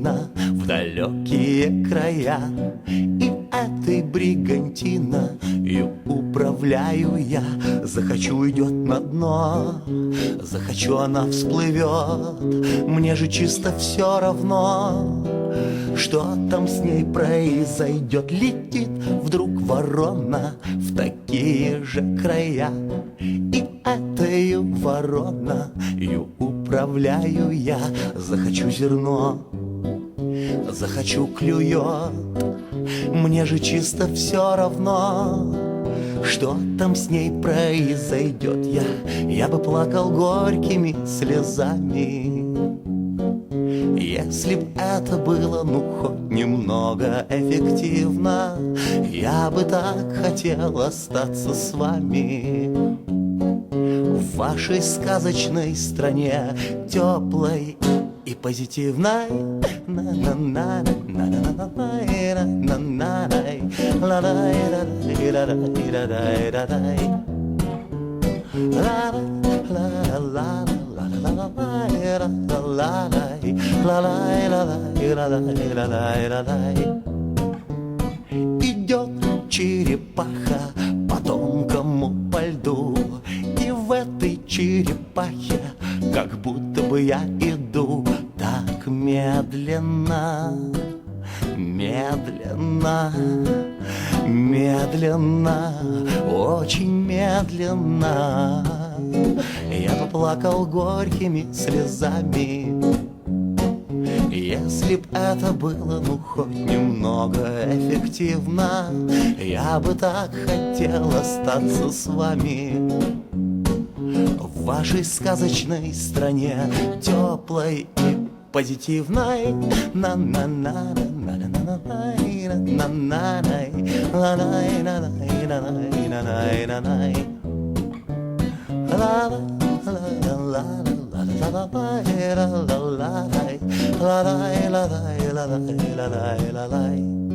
бригантина в далекие края. И этой бригантиною управляю я. Захочу, идет на дно, захочу, она всплывет. Мне же чисто все равно, что там с ней произойдет. Летит вдруг ворона в такие же края. И этой вороною управляю я. Захочу, зерно, захочу, клюет. Мне же чисто все равно, что там с ней произойдет. Я бы плакал горькими слезами, если б это было, ну, хоть немного эффективно. Я бы так хотел остаться с вами в вашей сказочной стране, теплой и позитивной. Идет черепаха по тонкому по льду, и в этой черепахе как будто бы я иду так медленно, медленно, медленно, очень медленно. Я поплакал горькими слезами, если б это было, ну, хоть немного эффективно. Я бы так хотел остаться с вами в вашей сказочной стране, теплой и позитивной. La